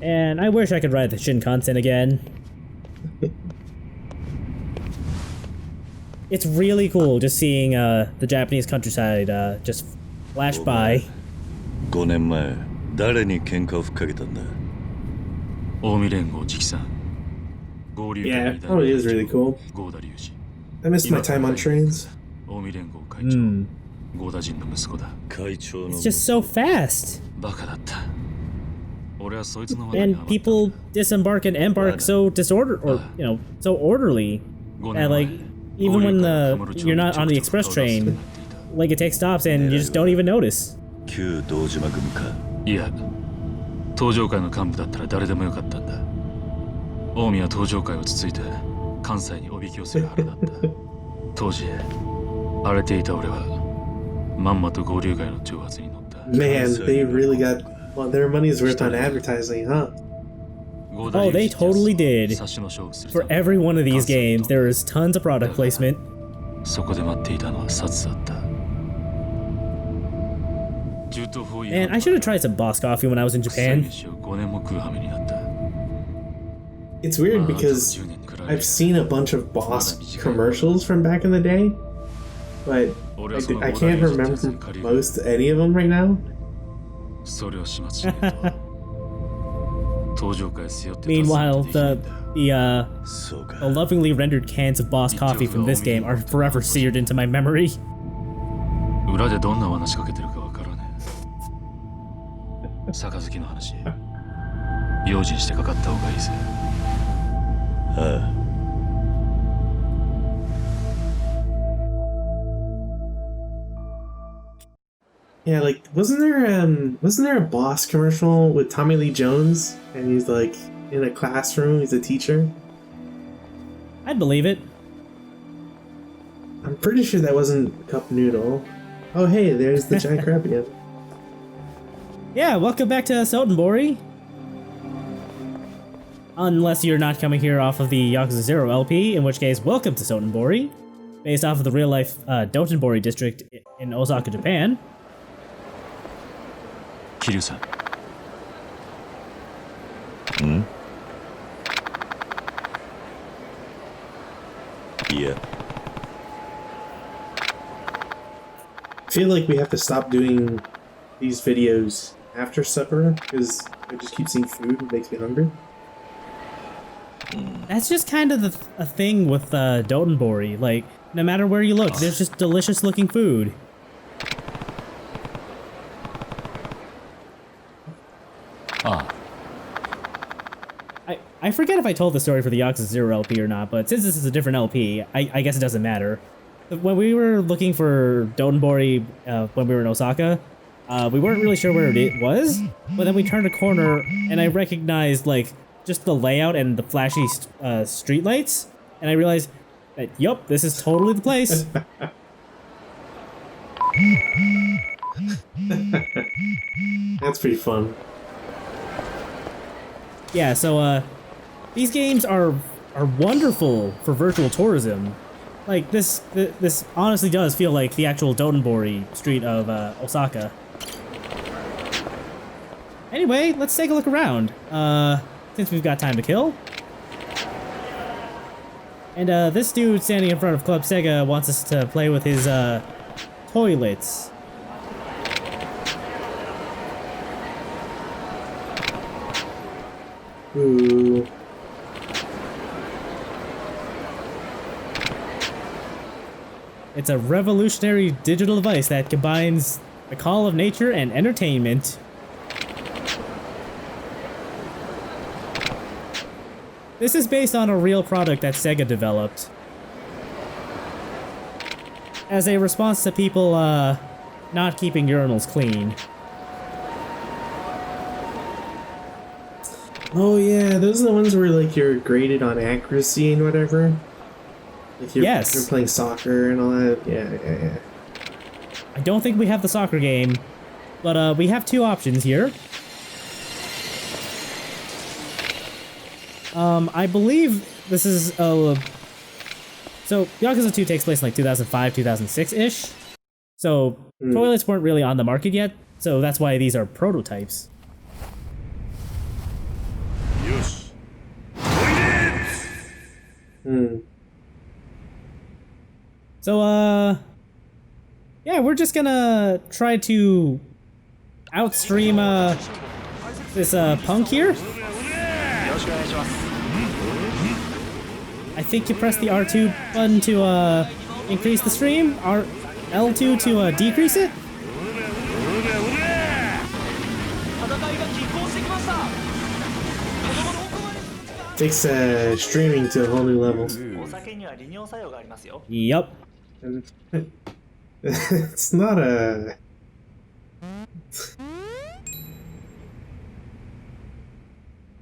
And I wish I could ride the Shinkansen again. It's really cool just seeing the Japanese countryside just flash by. 5年前誰に喧嘩をふっかけたんだ Yeah, oh, it is really cool. I missed my time on trains. It's just so fast. And people disembark and embark so so orderly. And like, even when you're not on the express train, like it takes stops and you just don't even notice. 旧道島組かいや、東上会の幹部だったら誰でもよかったんだ。近江は東上会をつついて関西におびき寄せるはずだった。当時荒れていた俺はまんまと合流会の挑発に乗った。Man, they really got their money's worth on advertising, huh? Oh, they totally did. For every one of these games, there is tons of product placement. そこで待っていたのは殺だった。And I should have tried some boss coffee when I was in Japan. It's weird because I've seen a bunch of boss commercials from back in the day, but I can't remember most any of them right now. Meanwhile, the lovingly rendered cans of boss coffee from this game are forever seared into my memory. 裏でどんな罠仕掛けてるかわからねえ。杯の話、用心してかかった方がいいぜ。ああ Yeah, like wasn't there a boss commercial with Tommy Lee Jones and he's like in a classroom, he's a teacher? I'd believe it. I'm pretty sure that wasn't Cup Noodle. Oh hey, there's the giant crab again. Yeah, welcome back to Sotenbori. Unless you're not coming here off of the Yakuza 0 LP, in which case, welcome to Sotenbori, based off of the real-life Dotonbori district in Osaka, Japan. Kiryu-san. Hmm? Yeah. I feel like we have to stop doing these videos after supper because I just keep seeing food and it makes me hungry. That's just kind of a thing with Dotonbori. Like, no matter where you look, there's just delicious looking food. I forget if I told the story for the Yakuza 0 LP or not, but since this is a different LP, I guess it doesn't matter. When we were looking for Dotonbori when we were in Osaka, we weren't really sure where it was, but then we turned a corner and I recognized, like, just the layout and the flashy streetlights, and I realized that, yup, this is totally the place. That's pretty fun. Yeah, so, these games are wonderful for virtual tourism. Like, this honestly does feel like the actual Dotonbori street of, Osaka. Anyway, let's take a look around, since we've got time to kill. And, this dude standing in front of Club Sega wants us to play with his, toilets. Ooh. It's a revolutionary digital device that combines the call of nature and entertainment. This is based on a real product that Sega developed as a response to people, not keeping urinals clean. Oh yeah, those are the ones where like you're graded on accuracy and whatever. Like you're playing soccer and all that. Yeah. I don't think we have the soccer game, but we have two options here. I believe this is so Yakuza 2 takes place in like 2005, 2006-ish. So toilets weren't really on the market yet, so that's why these are prototypes. So, yeah, we're just gonna try to outstream, this, punk here. I think you press the R2 button to, increase the stream, L2 to, decrease it. Takes streaming to a whole new level. Yep. And it's not a...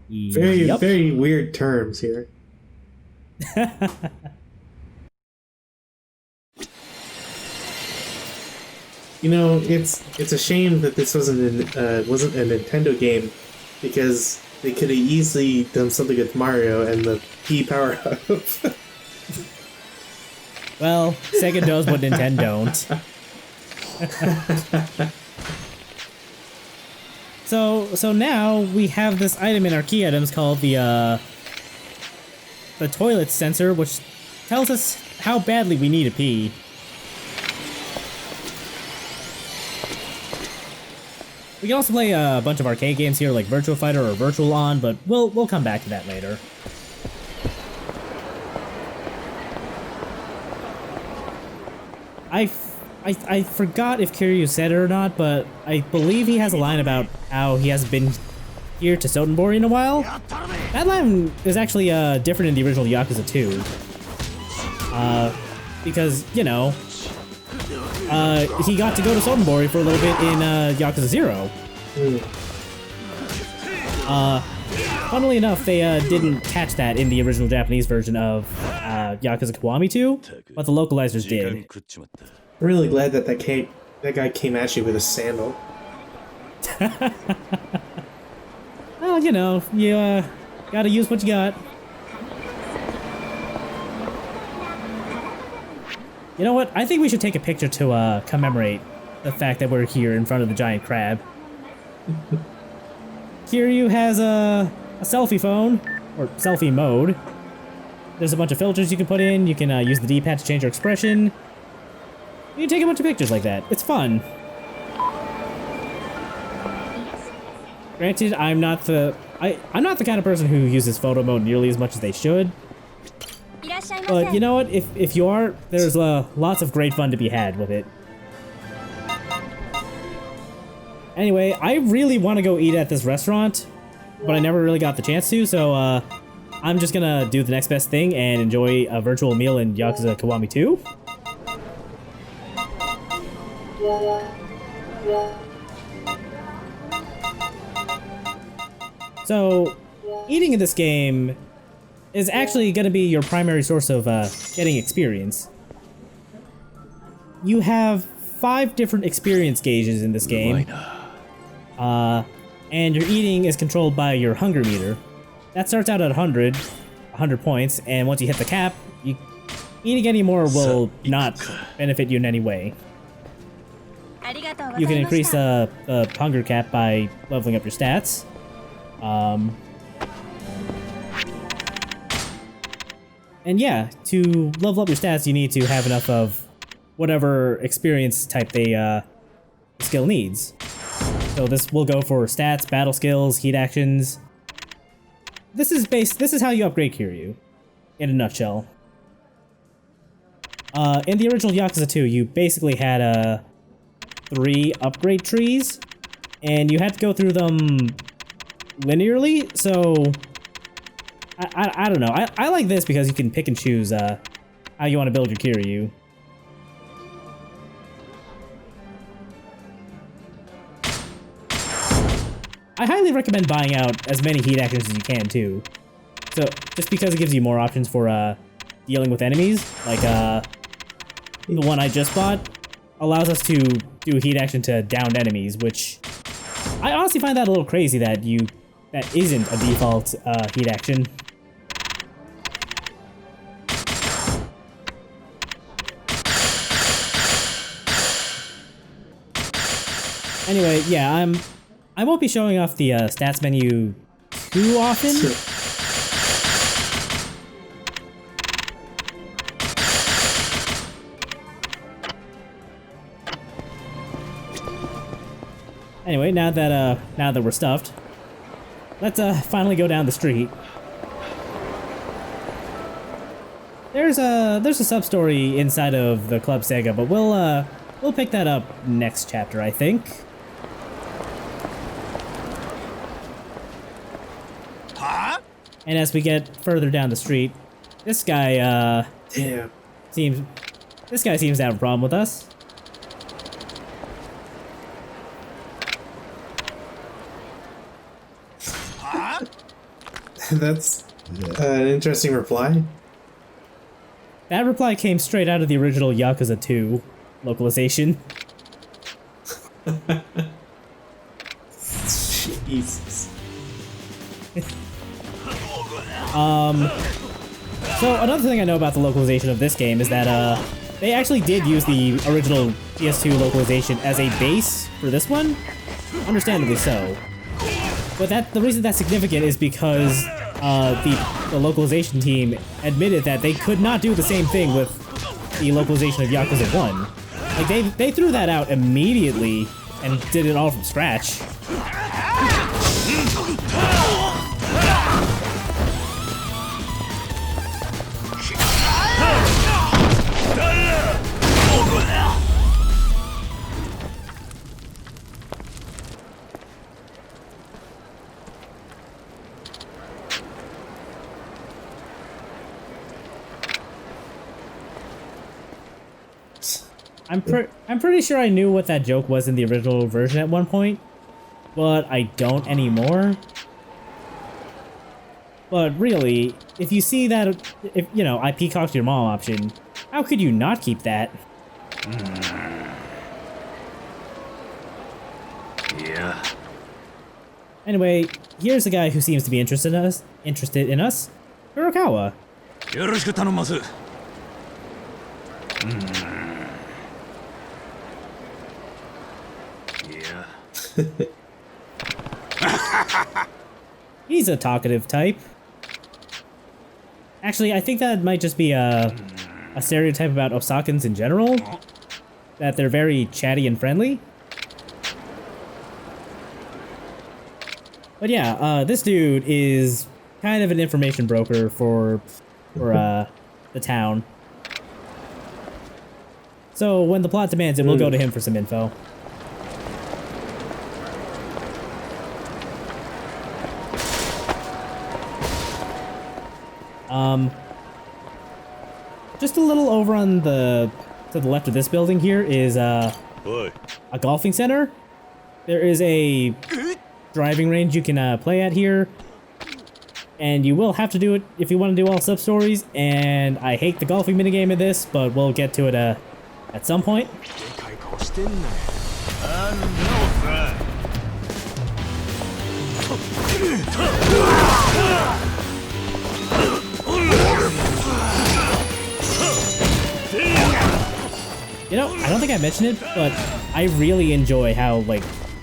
Very weird terms here. You know, it's a shame that this wasn't a Nintendo game, because they could have easily done something with Mario and the P power up. Well, Sega does what Nintendo don't. So now we have this item in our key items called the toilet sensor, which tells us how badly we need to pee. We can also play a bunch of arcade games here, like Virtua Fighter or Virtual On, but we'll come back to that later. I forgot if Kiryu said it or not, but I believe he has a line about how he hasn't been here to Sotenbori in a while. That line is actually different in the original Yakuza 2. Because, you know, he got to go to Sotenbori for a little bit in Yakuza 0. Funnily enough, they didn't catch that in the original Japanese version of Yakuza Kiwami 2, but the localizers did. I'm really glad that that guy came at you with a sandal. Well, you know, you gotta use what you got. You know what? I think we should take a picture to commemorate the fact that we're here in front of the giant crab. Kiryu has a selfie phone, or selfie mode. There's a bunch of filters you can put in. You can use the D-pad to change your expression. You can take a bunch of pictures like that. It's fun. Granted, I'm not the kind of person who uses photo mode nearly as much as they should. But you know what? If you are, there's lots of great fun to be had with it. Anyway, I really want to go eat at this restaurant, but I never really got the chance to, so I'm just gonna do the next best thing and enjoy a virtual meal in Yakuza Kiwami 2. So, eating in this game is actually going to be your primary source of getting experience. You have 5 different experience gauges in this game, and your eating is controlled by your hunger meter. That starts out at 100 points, and once you hit the cap, eating any more will not benefit you in any way. You can increase the hunger cap by leveling up your stats. And yeah, to level up your stats, you need to have enough of whatever experience type the skill needs. So this will go for stats, battle skills, heat actions. This is how you upgrade Kiryu, in a nutshell. In the original Yakuza 2, you basically had 3 upgrade trees, and you had to go through them linearly, so I don't know. I like this because you can pick and choose how you want to build your Kiryu. I highly recommend buying out as many heat actions as you can too. So just because it gives you more options for dealing with enemies, like the one I just bought allows us to do heat action to downed enemies, which I honestly find that a little crazy that isn't a default heat action. Anyway, yeah, I won't be showing off the stats menu too often. Anyway, now that we're stuffed, let's finally go down the street. There's a sub-story inside of the Club Sega, but we'll pick that up next chapter, I think. Huh? And as we get further down the street, this guy Damn. seems to have a problem with us. Huh? That's an interesting reply. That reply came straight out of the original Yakuza 2 localization. Jesus. So another thing I know about the localization of this game is that they actually did use the original PS2 localization as a base for this one, understandably so. But the reason that's significant is because the localization team admitted that they could not do the same thing with the localization of Yakuza 1. Like they threw that out immediately and did it all from scratch. I'm pretty sure I knew what that joke was in the original version at one point, but I don't anymore. But really, if you see that, if you know, I peacocked your mom option, how could you not keep that? Yeah. Anyway, here's a guy who seems to be interested in us, Kurokawa. よろしく頼みます。Yeah. He's a talkative type. Actually, I think that might just be a stereotype about Osakans in general, that they're very chatty and friendly. But yeah, this dude is kind of an information broker for the town. So when the plot demands it, we'll go to him for some info. Just a little over on to the left of this building here is a golfing center. There is a driving range you can play at here, and you will have to do it if you want to do all sub-stories, and I hate the golfing minigame in this, but we'll get to it at some point. You know, I don't think I mentioned it, but I really enjoy how, like,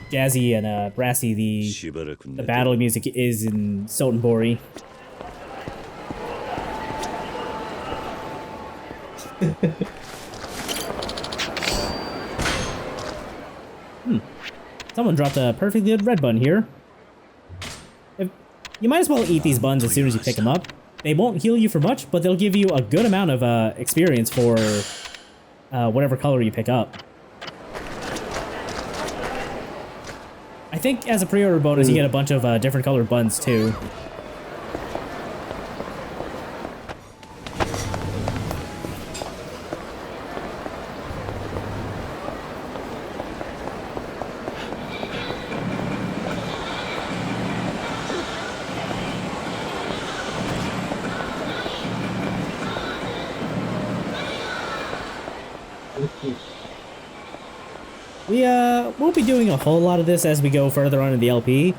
jazzy and brassy the battle music is in Sotenbori. Someone dropped a perfectly good red bun here. You might as well eat these buns as soon as you pick them up. They won't heal you for much, but they'll give you a good amount of experience for whatever color you pick up. I think as a pre-order bonus, you get a bunch of different colored buns too. We won't be doing a whole lot of this as we go further on in the LP,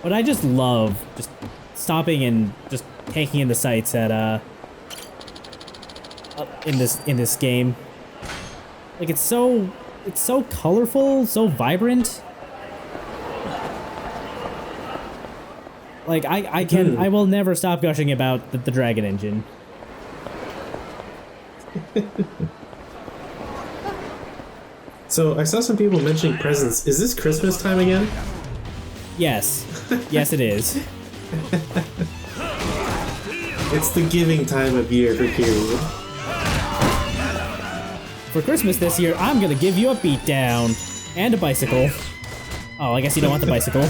but I just love just stopping and just taking in the sights at in this game. Like it's so colorful, so vibrant. Like I will never stop gushing about the Dragon Engine. So I saw some people mentioning presents. Is this Christmas time again? Yes. Yes, it is. It's the giving time of year for Kiryu. For Christmas this year, I'm gonna give you a beatdown. And a bicycle. Oh, I guess you don't want the bicycle.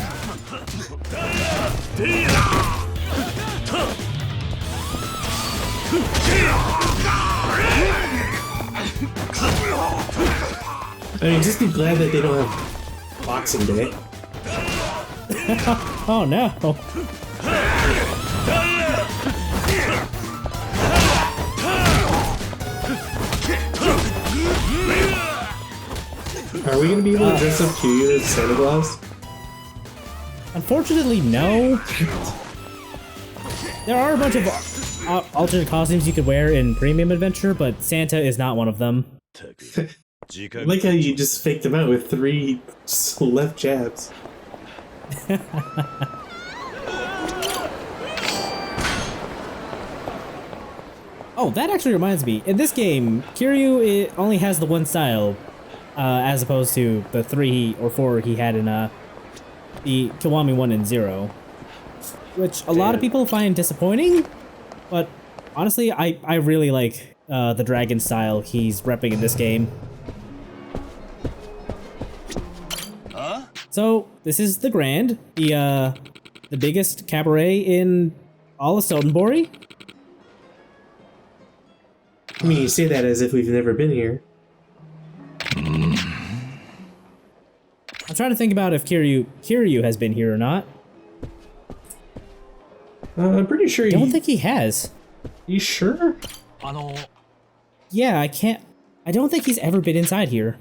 I mean, just be glad that they don't have Boxing Day. Oh no. Are we gonna be able to dress up Kiryu as Santa Claus? Unfortunately, no. There are a bunch of alternate costumes you could wear in Premium Adventure, but Santa is not one of them. I like how you just faked him out with 3 left jabs. Oh, that actually reminds me. In this game, Kiryu only has the one style, as opposed to the 3 or 4 he had in the Kiwami 1 and 0. Which a lot of people find disappointing, but honestly, I really like the dragon style he's repping in this game. So, this is the Grand, the biggest cabaret in all of Sotenbori. I mean, you say that as if we've never been here. I'm trying to think about if Kiryu has been here or not. I'm pretty sure I don't think he has. You sure? Yeah, I don't think he's ever been inside here.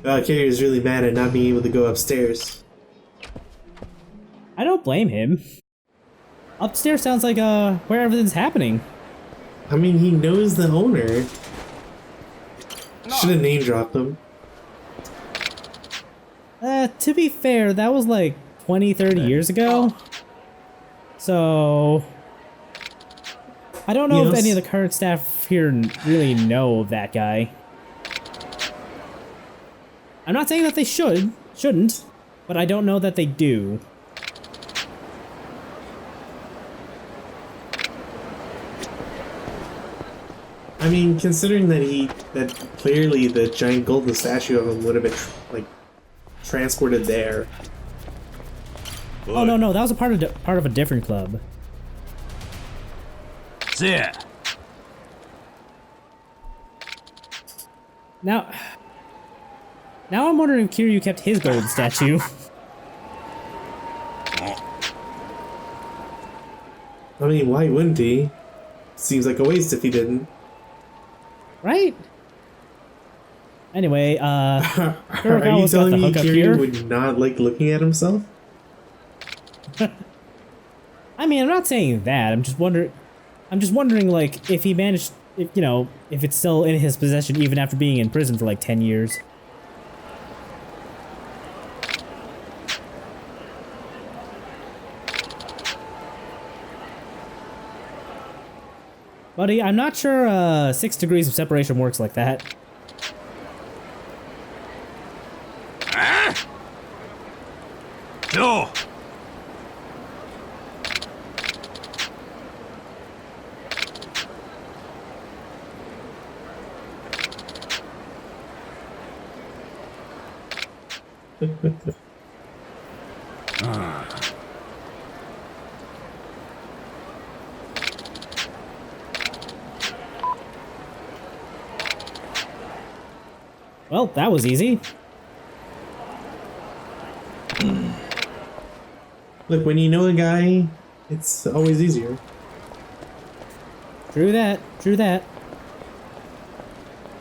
Kiryu's really mad at not being able to go upstairs. I don't blame him. Upstairs sounds like where everything's happening. I mean, he knows the owner. Should have name dropped him. To be fair, that was like 20, 30 years ago. So I don't know if any of the current staff here really know of that guy. I'm not saying that they shouldn't, but I don't know that they do. I mean, considering that clearly the giant golden statue of him would have been like transported there. Oh no, that was a part of a different club. Yeah. Now I'm wondering if Kiryu kept his golden statue. I mean, why wouldn't he? Seems like a waste if he didn't. Right? Anyway, Are you Kurokawa's got telling the me hookup Kiryu here. would not like looking at himself? I mean, I'm not saying that. I'm just wondering, like, if he managed, if it's still in his possession even after being in prison for like 10 years. Buddy, I'm not sure 6 degrees of separation works like that. Joe. Well, that was easy. Look, when you know a guy, it's always easier. True that. True that.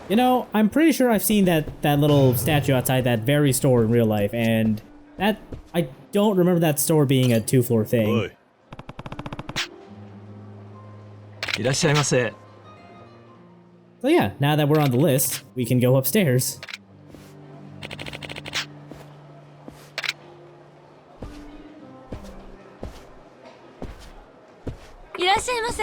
You know, I'm pretty sure I've seen that little statue outside that very store in real life, and I don't remember that store being a 2-floor thing. おい いらっしゃいませ。 So yeah, now that we're on the list, we can go upstairs. ませ。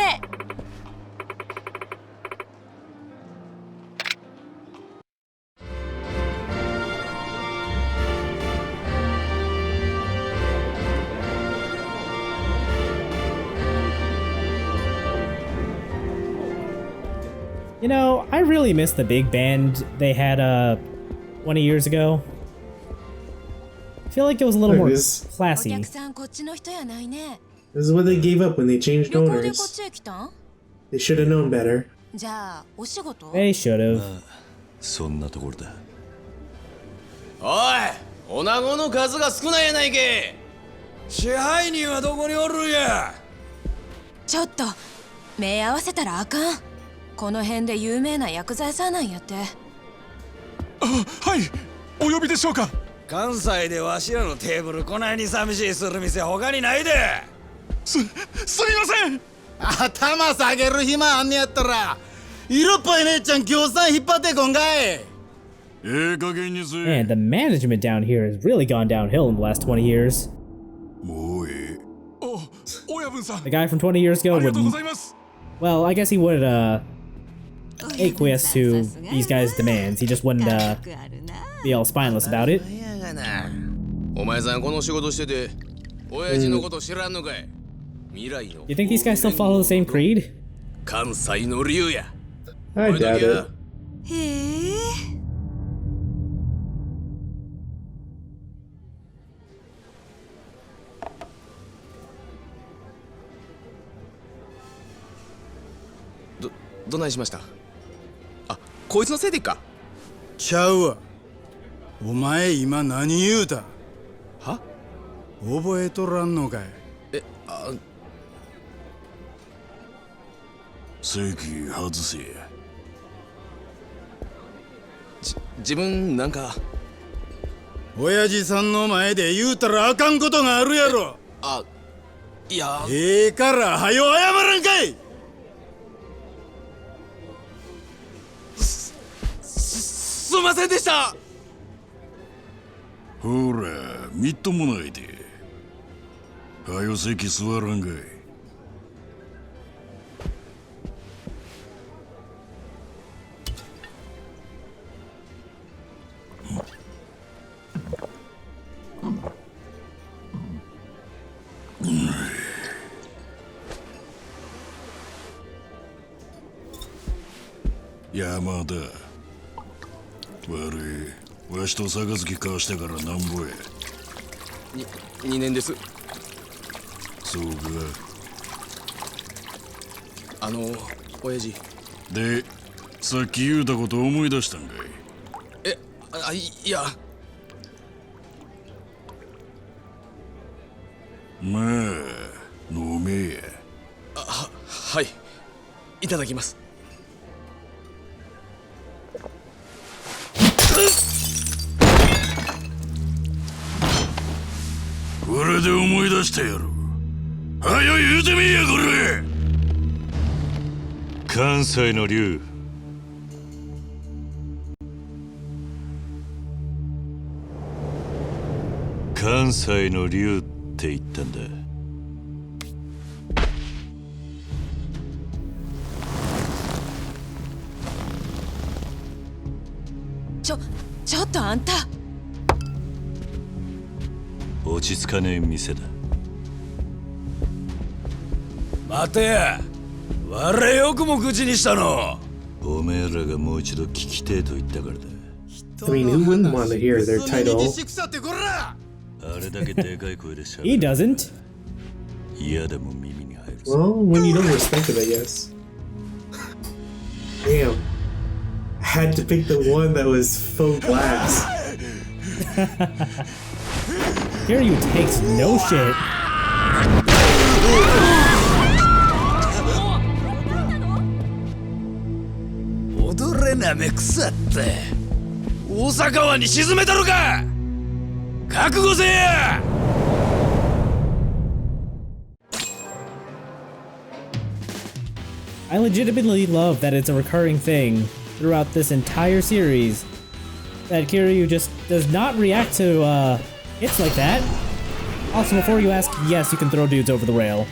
You know, I really miss the big band they had 20 years ago. I feel like it was a little more classy. お客さんこっちの人やないね。 This is what they gave up when they changed 旅行でこっ owners. ちへ来たん？ They should have known better. じゃあお仕事？ They should have. そんなところだ。おい、女子の数が少ないやないけ。支配人はどこにおるんや。ちょっと目合わせたらあかん。この辺で有名な薬剤さんなんやって。あ、はい、お呼びでしょうか。関西でわしらのテーブルこないに寂しいする店他にないで。すみません。頭下げる暇あんねやったら色っぽい姉ちゃん協賛引っ張ってこんかい。加減にせ。 Man, the management down here has really gone downhill in the last 20 years. もうええ。お、親分さん。 The guy from 20 years ago ありが would, とうございます。 well, I guess he would acquiesce to these guys' demands. He just wouldn't be all spineless about it. お前さんこの仕事してて親父のこと知らんのかい。未来の You think these guys still follow the same creed? 関西の竜や。 I doubt it. へえ。どないしました？あ、こいつのせいでっか。ちゃうわ。お前今何言うた？は？覚えとらんのかい？席外せ。自分なんか。親父さんの前で言うたらあかんことがあるやろ。あ、いや。からはよ謝らんかい。すいませんでした。ほら、みっともないで。はよ席座らんかい。山田。悪い、わしと杯交わしてからなんぼや。2年です。そうか。親父。で、さっき言うたこと思い出したんかい。いや。まあ、飲めや。はい。いただきます。これで思い出したやろ。はよ言うてみいやこれ。関西の竜。関西の竜って言ったんだ。ちょっとあんた。落ち着かねえ店だ。待てや。我よくも口にしたの。おめえらがもう一度聞きてえと言ったからだ。 I mean, who wouldn't want to hear their title? あれだけでかい声で喋 He る。 doesn't. 嫌でも耳に入るぞ。 Well, when you don't respect it, I guess. Damn. I had to pick the one that was faux glass. Kiryu takes no shit. 踊れなめくさって大阪湾に沈めたのか。覚悟せや。I legitimately love that it's a recurring thing throughout this entire series that Kiryu just does not react to hits like that. Also, before you ask, yes, you can throw dudes over the rail.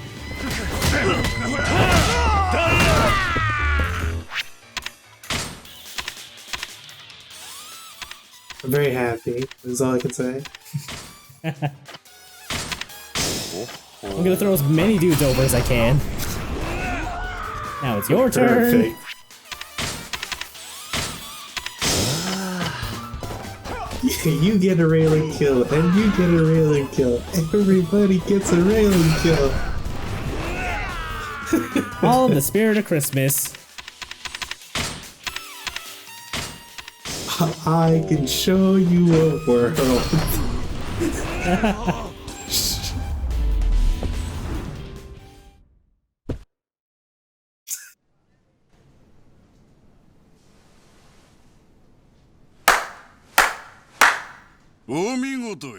I'm very happy. That's all I can say. I'm gonna throw as many dudes over as I can. Now it's your turn. Perfect. You get a railing kill, and you get a railing kill. Everybody gets a railing kill. All in the spirit of Christmas. I can show you a world.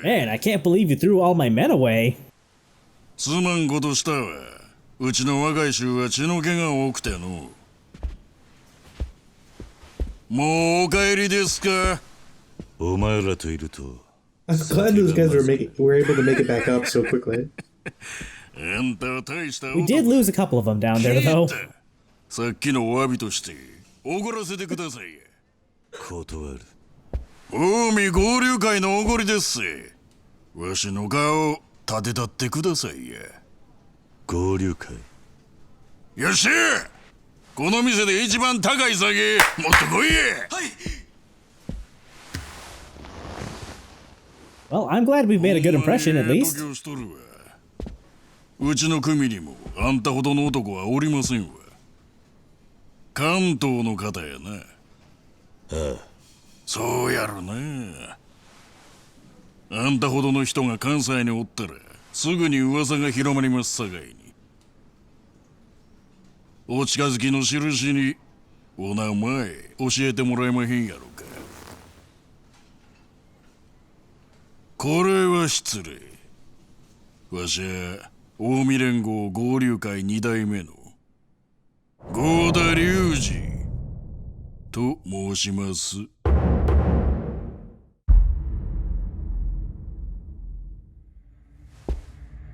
Man, I can't believe you threw all my men away. すまんことしたわ。うちの若い衆は血の気が多くての。もうお帰りですか？お前らといると I'm glad those guys were able to make it back up so quickly. あんたは大した We did lose a couple of them down there, though. さっきのお詫びとしておごらせてください。断る。近江合流会のおごりですせ。わしの顔立てたってくださいや。合流会。よっしゃ！この店で一番高い酒持ってこいや。はい。Well, I'm glad we've made a good impression, at least. うちの組にもあんたほどの男はおりませんわ。関東の方やな。ああ。そうやろな。あんたほどの人が関西におったらすぐに噂が広まりますさかいに。お近づきの印にお名前教えてもらえまへんやろか。これは失礼。わしは近江連合合流会2代目の合田隆二と申します。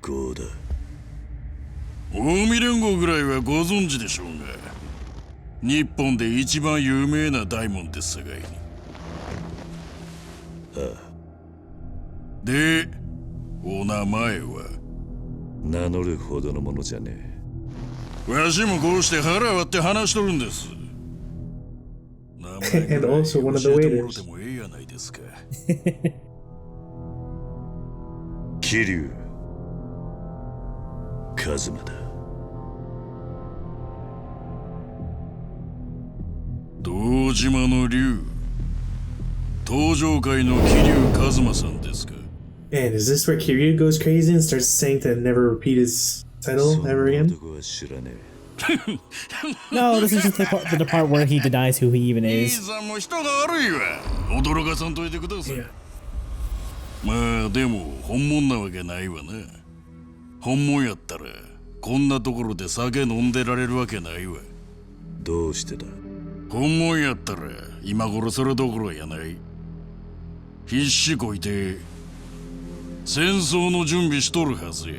合田。近江連合ぐらいはご存知でしょうが、日本で一番有名な大門ですさかいに。ああ。で、お名前は？名乗るほどのものじゃねえ。わしもこうして腹割って話しとるんです。名前 And also one of the 教えてもろ waiters. てもええやないですか。桐生一馬だ。堂島の竜、登場界の桐生一馬さんですか。Man, is this where Kiryu goes crazy and starts saying to never repeat his title ever again? 男は知らねえ。 No, this is just the part where he denies who he even 兄 is. さんも人が悪いわ。驚かさんといてください。まあでも本物なわけないわな。本物やったらこんなところで酒飲んでられるわけないわ。どうしてだ。本物やったら今頃それどころやない。必死こいて戦争の準備しとるはずや。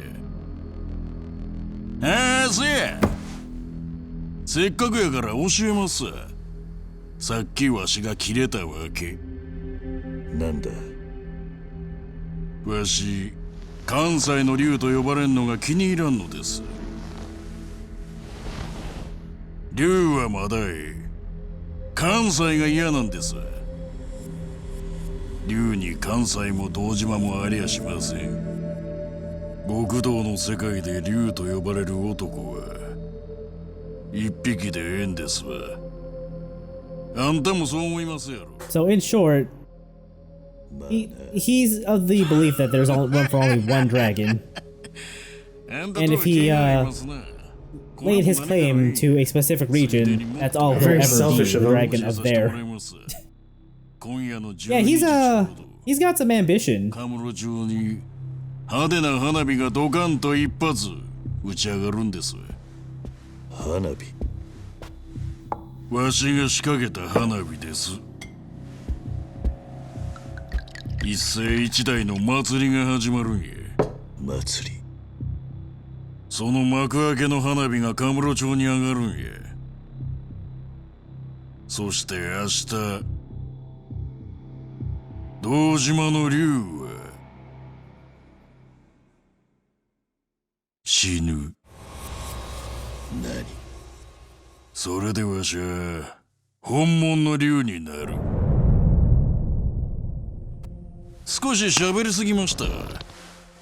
ああ、せや。せっかくやから教えますわ。さっきわしが切れたわけ。なんだ。わし、関西の竜と呼ばれんのが気に入らんのです。竜はまだええ。関西が嫌なんです。竜に関西も堂島もありゃしません。極道の世界で竜と呼ばれる男は一匹でええんですわ。あんたもそう思いますやろ。 So in short, he's of the belief that there's only room for only one dragon. And if he laid his claim to a specific region, that's all he'll Very ever selfish be, of the him. dragon of there. Yeah, he's got some ambition. カムロ町に派手な花火がドカンと一発打ち上がるんです。花火。わしが仕掛けた花火です。一世一代の祭りが始まるんや。祭り。その幕開けの花火がカムロ町に上がるんや。そして明日堂島の竜は死ぬ。何？それでわしゃ本物の竜になる。少し喋りすぎました。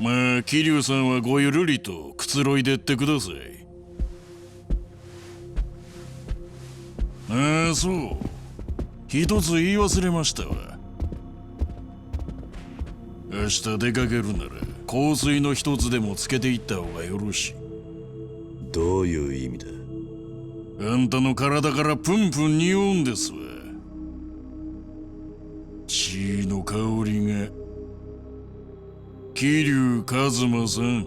まあ桐生さんはごゆるりとくつろいでってください。ああ、そう。一つ言い忘れましたわ。明日出かけるなら香水の一つでもつけていった方がよろしい。どういう意味だ？あんたの体からプンプン匂うんですわ。血の香りが。桐生一馬さん。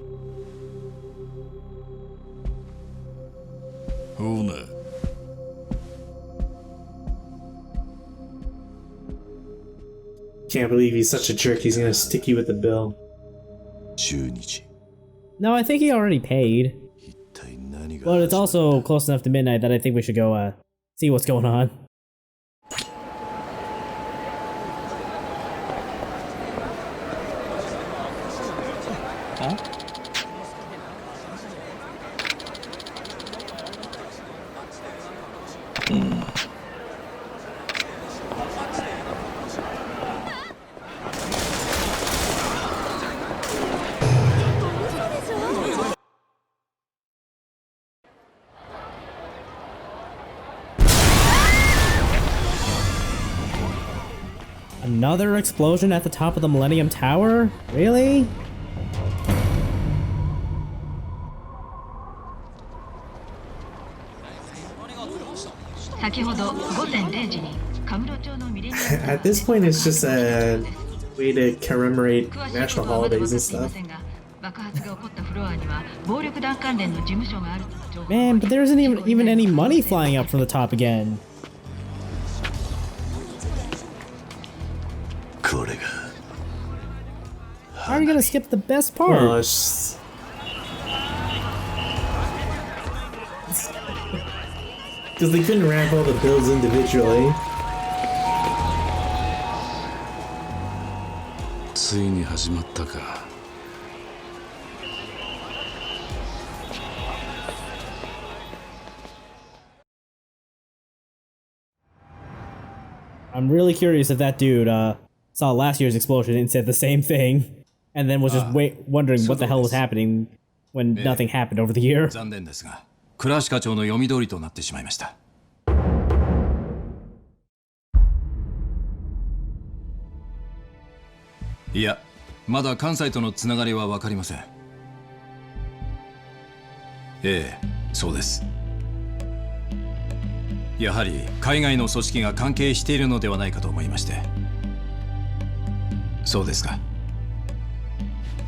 ほな。Can't believe he's such a jerk. He's gonna stick you with the bill. 中日。 No, I think he already paid. 一体何が。But it's also close enough to midnight that I think we should go see what's going on. Huh? Another explosion at the top of the Millennium Tower? Really? At this point, it's just a way to commemorate national holidays and stuff. Man, but there isn't even any money flying up from the top again. How are you gonna skip the best part? Well, it's because they couldn't ramp all the builds individually. ついに始まったか。I'm really curious if that dude saw last year's explosion and said the same thing, and then was just wondering what the hell was happening when nothing happened over the year. 残念ですが、倉橋課長の読み通りとなってしまいました。いや、まだ関西とのつながりは分かりません。ええ、そうです。やはり海外の組織が関係しているのではないかと思いまして。そうですか。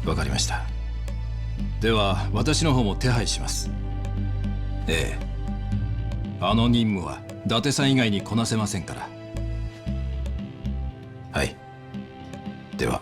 わかりました。では私の方も手配します。ええ、あの任務は伊達さん以外にこなせませんから。はい。では。